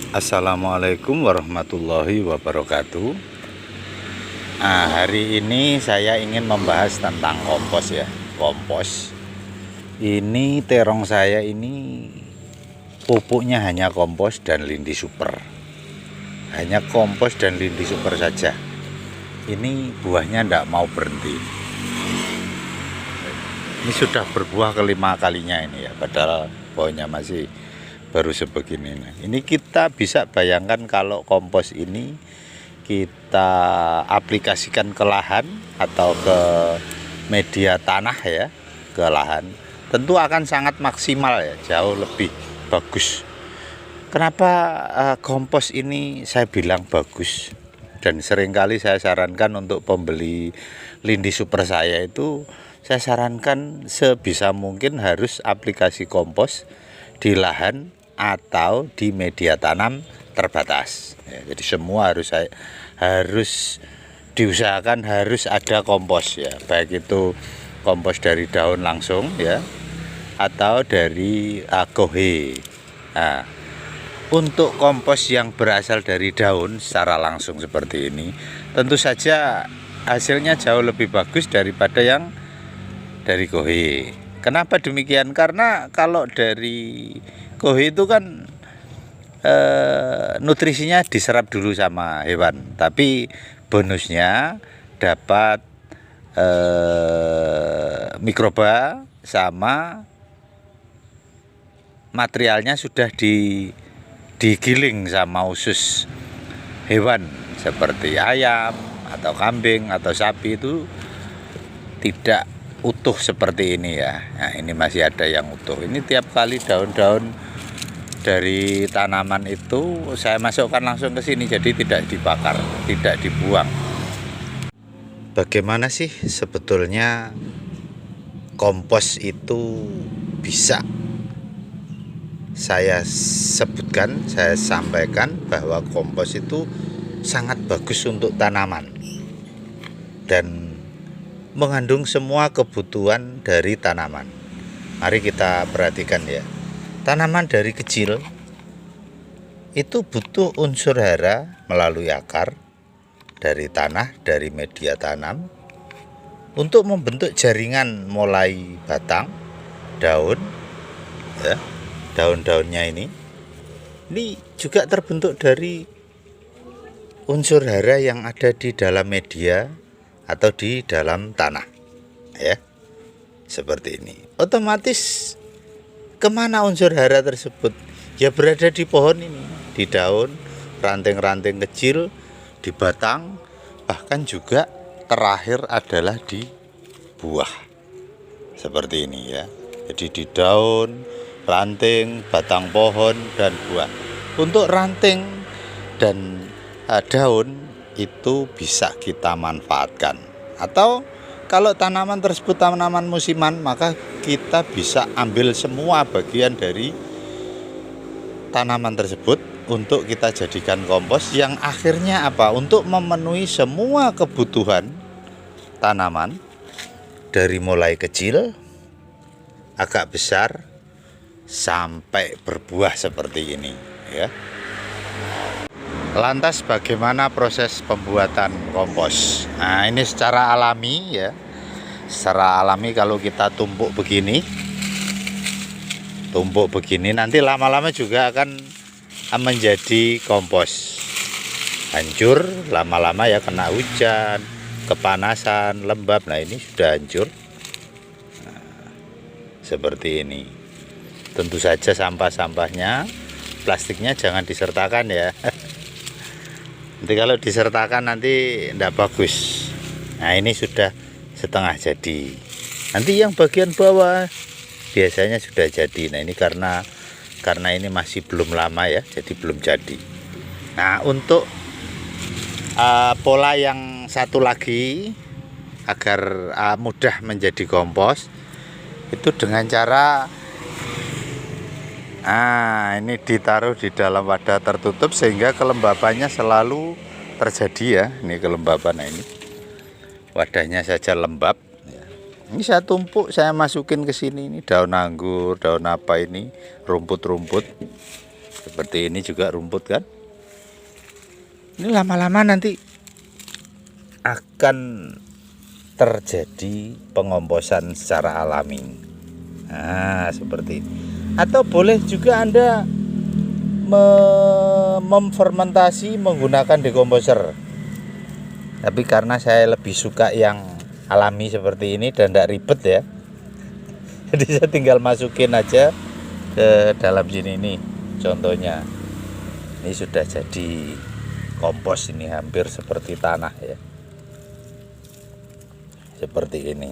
Assalamualaikum warahmatullahi wabarakatuh. Hari ini saya ingin membahas tentang kompos ya. Kompos. Ini terong saya ini pupuknya hanya kompos dan lindi super. Hanya kompos dan lindi super saja. Ini buahnya tidak mau berhenti. Ini sudah berbuah kelima kalinya ini ya, padahal pohonnya masih baru sebegini. Ini kita bisa bayangkan kalau kompos ini kita aplikasikan ke lahan atau ke media tanah ya, ke lahan, tentu akan sangat maksimal ya, jauh lebih bagus. Kenapa kompos ini saya bilang bagus? Dan seringkali saya sarankan untuk pembeli lindi super saya itu, saya sarankan sebisa mungkin harus aplikasi kompos di lahan atau di media tanam terbatas ya, jadi semua harus diusahakan harus ada kompos ya, baik itu kompos dari daun langsung ya atau dari kohe. Nah, untuk kompos yang berasal dari daun secara langsung seperti ini, tentu saja hasilnya jauh lebih bagus daripada yang dari kohe. Kenapa demikian? Karena kalau dari kohe itu kan nutrisinya diserap dulu sama hewan, tapi bonusnya dapat mikroba sama materialnya sudah digiling sama usus hewan seperti ayam atau kambing atau sapi, itu tidak utuh seperti ini ya. Nah, ini masih ada yang utuh. Ini tiap kali daun-daun dari tanaman itu saya masukkan langsung ke sini, jadi tidak dibakar, tidak dibuang. Bagaimana sih sebetulnya kompos itu bisa saya sebutkan, saya sampaikan bahwa kompos itu sangat bagus untuk tanaman dan mengandung semua kebutuhan dari tanaman. Mari kita perhatikan ya. Tanaman dari kecil itu butuh unsur hara melalui akar, dari tanah, dari media tanam, untuk membentuk jaringan mulai batang, daun, ya, daun-daunnya ini juga terbentuk dari unsur hara yang ada di dalam media atau di dalam tanah, ya, seperti ini. Otomatis kemana unsur hara tersebut? Ya berada di pohon ini, di daun, ranting-ranting kecil, di batang, bahkan juga terakhir adalah di buah. Seperti ini ya. Jadi di daun, ranting, batang pohon, dan buah. Untuk ranting dan daun itu bisa kita manfaatkan. Atau kalau tanaman tersebut tanaman musiman, maka kita bisa ambil semua bagian dari tanaman tersebut untuk kita jadikan kompos yang akhirnya apa? Untuk memenuhi semua kebutuhan tanaman dari mulai kecil, agak besar, sampai berbuah seperti ini ya. Lantas bagaimana proses pembuatan kompos? Nah, ini secara alami ya. Secara alami kalau kita tumpuk begini nanti lama-lama juga akan menjadi kompos. Hancur lama-lama ya, kena hujan, kepanasan, lembab. Nah, ini sudah hancur. Nah, seperti ini. Tentu saja sampah-sampahnya, plastiknya jangan disertakan ya. Nanti kalau disertakan nanti tidak bagus. Nah, ini sudah setengah jadi. Nanti yang bagian bawah biasanya sudah jadi. Nah, ini karena ini masih belum lama ya, jadi belum jadi. Nah, untuk pola yang satu lagi agar mudah menjadi kompos itu dengan cara ini ditaruh di dalam wadah tertutup sehingga kelembabannya selalu terjadi ya. Ini kelembaban, ini wadahnya saja lembab. Ini saya tumpuk, saya masukin ke sini, ini daun anggur, daun apa ini, rumput-rumput. Seperti ini juga rumput kan. Ini lama-lama nanti akan terjadi pengomposan secara alami. Nah, seperti ini. Atau boleh juga Anda memfermentasi menggunakan dekomposer. Tapi karena saya lebih suka yang alami seperti ini dan tidak ribet ya. Jadi saya tinggal masukin aja ke dalam sini nih. Contohnya. Ini sudah jadi kompos, ini hampir seperti tanah ya. Seperti ini.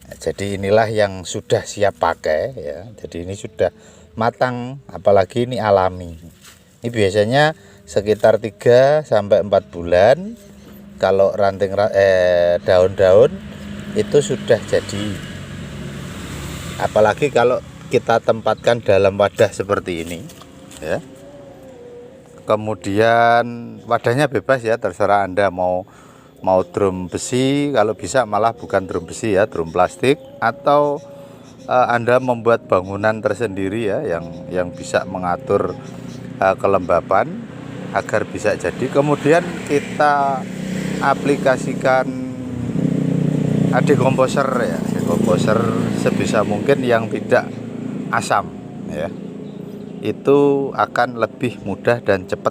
Nah, jadi inilah yang sudah siap pakai ya. Jadi ini sudah matang, apalagi ini alami. Ini biasanya sekitar 3 sampai 4 bulan. Kalau ranting daun-daun itu sudah jadi. Apalagi kalau kita tempatkan dalam wadah seperti ini ya. Kemudian wadahnya bebas ya, terserah Anda mau drum besi, kalau bisa malah bukan drum besi ya, drum plastik, atau Anda membuat bangunan tersendiri ya yang bisa mengatur kelembapan agar bisa jadi. Kemudian kita aplikasikan dekomposer ya, dekomposer sebisa mungkin yang tidak asam ya, itu akan lebih mudah dan cepat,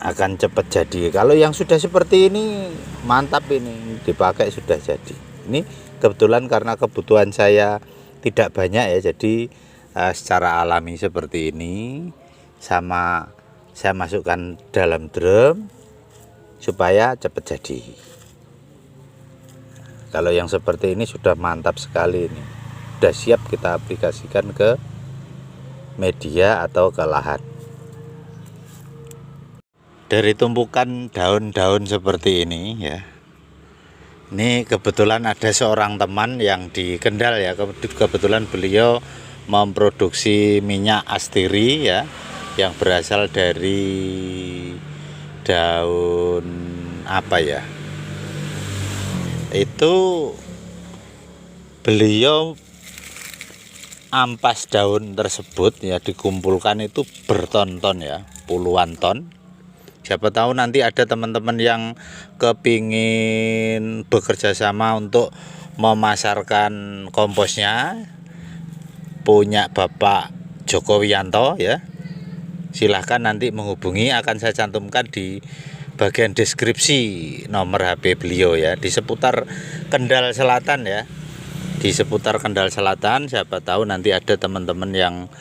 akan cepat jadi. Kalau yang sudah seperti ini mantap, ini dipakai sudah jadi. Ini kebetulan karena kebutuhan saya tidak banyak ya, jadi secara alami seperti ini, sama saya masukkan dalam drum supaya cepat jadi. Kalau yang seperti ini sudah mantap sekali, ini sudah siap kita aplikasikan ke media atau ke lahan. Dari tumpukan daun-daun seperti ini ya, ini kebetulan ada seorang teman yang di Kendal ya, kebetulan beliau memproduksi minyak astiri ya, yang berasal dari daun apa ya, itu beliau ampas daun tersebut ya, dikumpulkan itu berton-ton ya, puluhan ton. Siapa tahu nanti ada teman-teman yang kepingin bekerja sama untuk memasarkan komposnya, punya Bapak Joko Wiyanto ya, silahkan nanti menghubungi, akan saya cantumkan di bagian deskripsi nomor HP beliau ya, di seputar Kendal Selatan ya, di seputar Kendal Selatan. Siapa tahu nanti ada teman-teman yang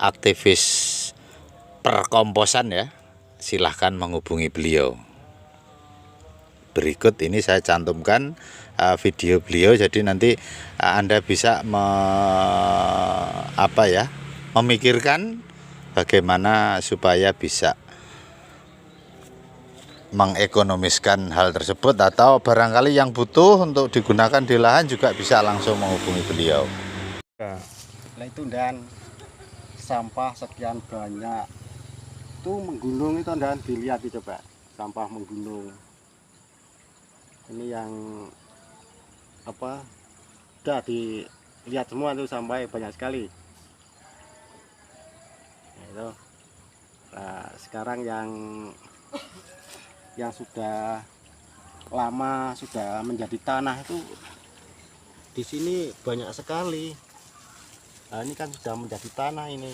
aktivis perkomposan ya, silahkan menghubungi beliau. Berikut ini saya cantumkan video beliau, jadi nanti Anda bisa memikirkan bagaimana supaya bisa mengekonomiskan hal tersebut, atau barangkali yang butuh untuk digunakan di lahan juga bisa langsung menghubungi beliau. Nah itu, dan sampah sekian banyak itu menggunung itu, dan dilihat itu coba, sampah menggunung. Ini yang apa, udah dilihat semua tuh, sampai banyak sekali. Nah, itu. Nah, sekarang yang sudah lama sudah menjadi tanah itu di sini banyak sekali. Nah, ini kan sudah menjadi tanah, ini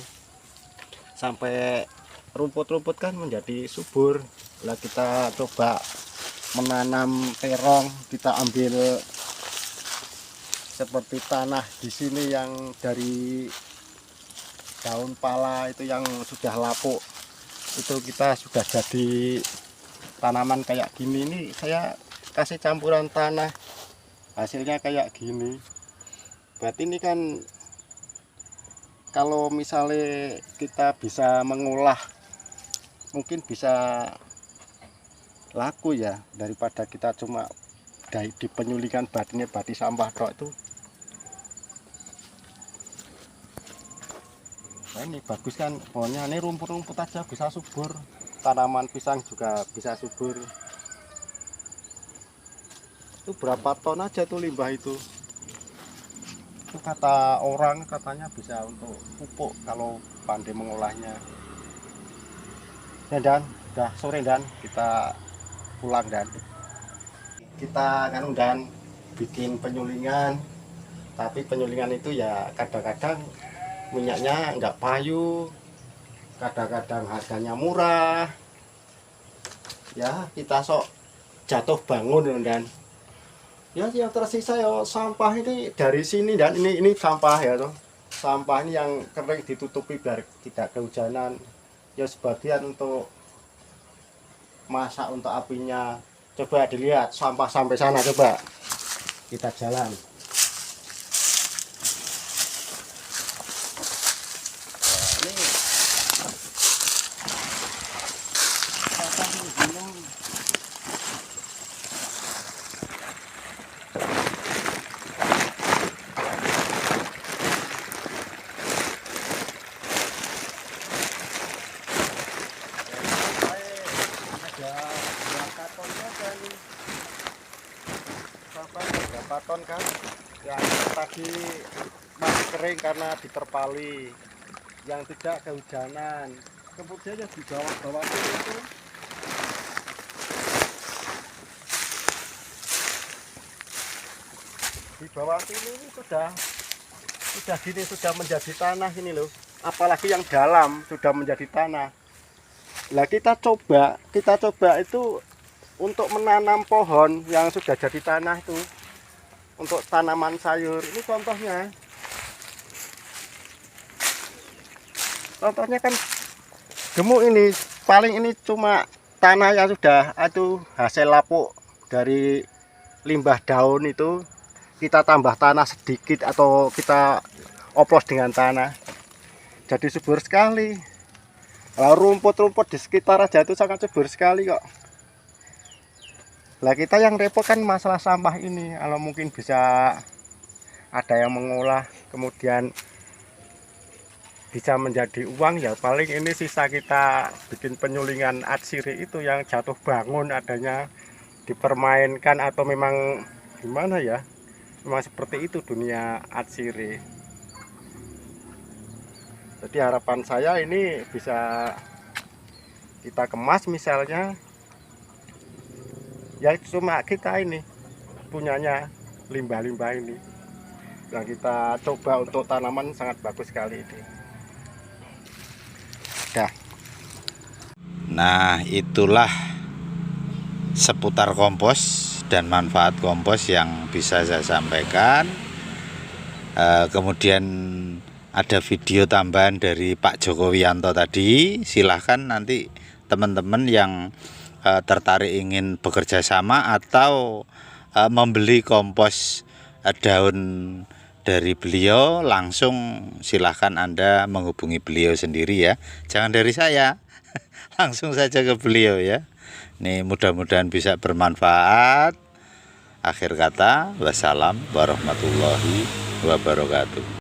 sampai rumput-rumput kan menjadi subur. Lah kita coba menanam terong, kita ambil seperti tanah di sini yang dari daun pala itu yang sudah lapuk, itu kita sudah jadi tanaman kayak gini. Ini saya kasih campuran tanah, hasilnya kayak gini. Berarti ini kan kalau misalnya kita bisa mengolah, mungkin bisa laku ya, daripada kita cuma di penyulingan batinya, bati sampah tok itu. Nah, ini bagus kan pohonnya, ini rumput-rumput aja bisa subur, tanaman pisang juga bisa subur. Itu berapa ton aja tuh limbah itu. itu kata orang katanya bisa untuk pupuk kalau pandai mengolahnya. Ya Dan, udah sore Dan, kita pulang Dan. Kita kan Dan bikin penyulingan, tapi penyulingan itu ya kadang-kadang minyaknya nggak payu, kadang-kadang harganya murah. Ya kita sok jatuh bangun Dan. Ya yang tersisa ya sampah ini dari sini Dan, ini sampah ya toh. Sampah ini yang kering ditutupi biar tidak kehujanan. Ya sebagian untuk masak, untuk apinya. Coba dilihat sampah sampai sana, coba kita jalan. Ini sampah ini belum. Berapa ton kan yang tadi masih kering karena diterpali, yang tidak kehujanan. Kemudian yang di bawah-bawah itu di bawah sini ini sudah gini, sudah menjadi tanah ini loh, apalagi yang dalam sudah menjadi tanah. Nah kita coba itu untuk menanam pohon yang sudah jadi tanah itu, untuk tanaman sayur. Ini contohnya kan gemuk ini, paling ini cuma tanah yang sudah itu hasil lapuk dari limbah daun itu, kita tambah tanah sedikit atau kita oplos dengan tanah, jadi subur sekali. Lalu rumput-rumput di sekitar aja itu sangat subur sekali kok. Lah kita yang repot kan masalah sampah ini. Kalau mungkin bisa ada yang mengolah kemudian bisa menjadi uang, ya paling ini sisa kita bikin penyulingan atsiri itu yang jatuh bangun adanya, dipermainkan atau memang gimana ya, memang seperti itu dunia atsiri. Jadi harapan saya ini bisa kita kemas misalnya, ya cuma kita ini punyanya limbah-limbah ini yang kita coba untuk tanaman, sangat bagus sekali ini. Dah. Nah, itulah seputar kompos dan manfaat kompos yang bisa saya sampaikan. Kemudian ada video tambahan dari Pak Joko Wianto tadi. Silahkan nanti teman-teman yang tertarik ingin bekerja sama atau membeli kompos daun dari beliau, langsung silahkan Anda menghubungi beliau sendiri ya, jangan dari saya. Langsung saja ke beliau ya. Ini mudah-mudahan bisa bermanfaat. Akhir kata, wassalam warahmatullahi wabarakatuh.